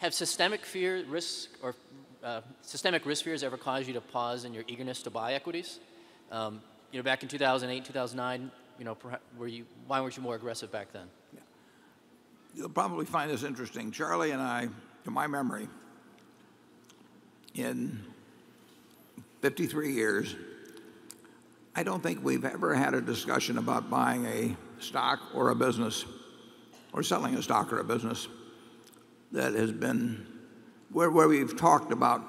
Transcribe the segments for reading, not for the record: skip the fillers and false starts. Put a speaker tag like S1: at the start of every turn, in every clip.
S1: Have systemic risk fears ever caused you to pause in your eagerness to buy equities? Back in 2008, 2009, why weren't you more aggressive back then?
S2: Yeah. You'll probably find this interesting. Charlie and I, to my memory, in 53 years, I don't think we've ever had a discussion about buying a stock or a business or selling a stock or a business that has been where we've talked about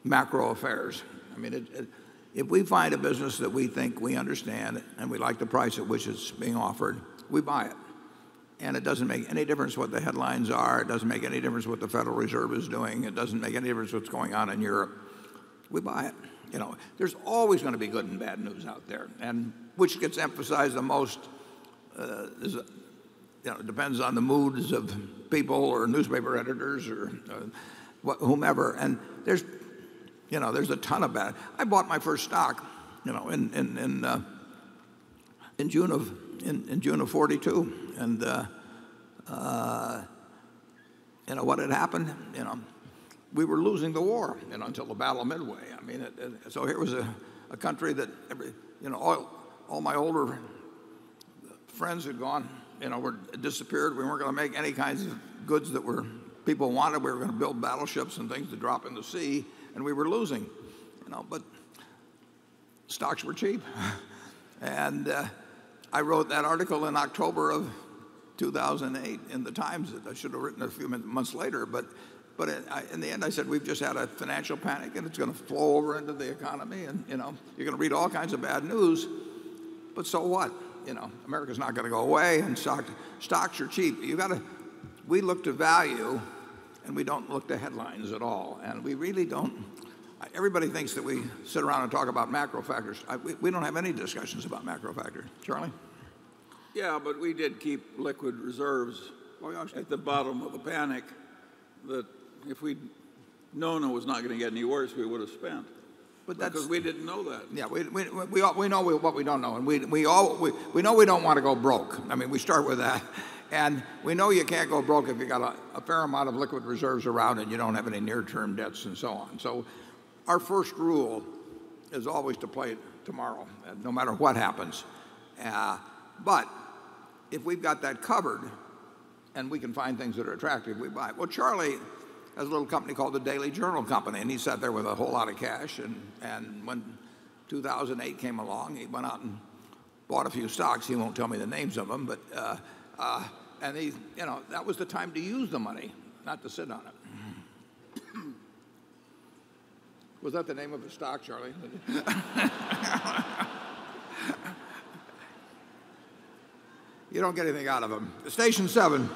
S2: macro affairs. I mean, if we find a business that we think we understand and we like the price at which it's being offered, we buy it. And it doesn't make any difference what the headlines are. It doesn't make any difference what the Federal Reserve is doing. It doesn't make any difference what's going on in Europe. We buy it. There's always going to be good and bad news out there, and which gets emphasized the most depends on the moods of people or newspaper editors or whomever. And there's a ton of bad. I bought my first stock, in June of '42, and what had happened, we were losing the war, until the Battle of Midway. I mean, so here was a country that all my older friends had gone, were disappeared. We weren't going to make any kinds of goods that people wanted. We were going to build battleships and things to drop in the sea, and we were losing, but stocks were cheap. And I wrote that article in October of 2008 in the Times that I should have written a few months later, but in the end I said we've just had a financial panic and it's going to flow over into the economy, and you're going to read all kinds of bad news, but so what? America's not going to go away, and stocks are cheap. We look to value, and we don't look to headlines at all, and we really don't. Everybody thinks that we sit around and talk about macro factors. We don't have any discussions about macro factors. Charlie?
S3: Yeah, but we did keep liquid reserves at the bottom of the panic that if we'd known it was not going to get any worse, we would have spent. But because we didn't know that.
S2: Yeah, we know what we don't know, and we know we don't want to go broke. I mean, we start with that, and we know you can't go broke if you got a fair amount of liquid reserves around and you don't have any near-term debts and so on. So, our first rule is always to play tomorrow, no matter what happens. But if we've got that covered, and we can find things that are attractive, we buy it. Well, Charlie has a little company called the Daily Journal Company, and he sat there with a whole lot of cash, and when 2008 came along, he went out and bought a few stocks. He won't tell me the names of them, but and that was the time to use the money, not to sit on it. Was that the name of a stock, Charlie? You don't get anything out of them. Station 7.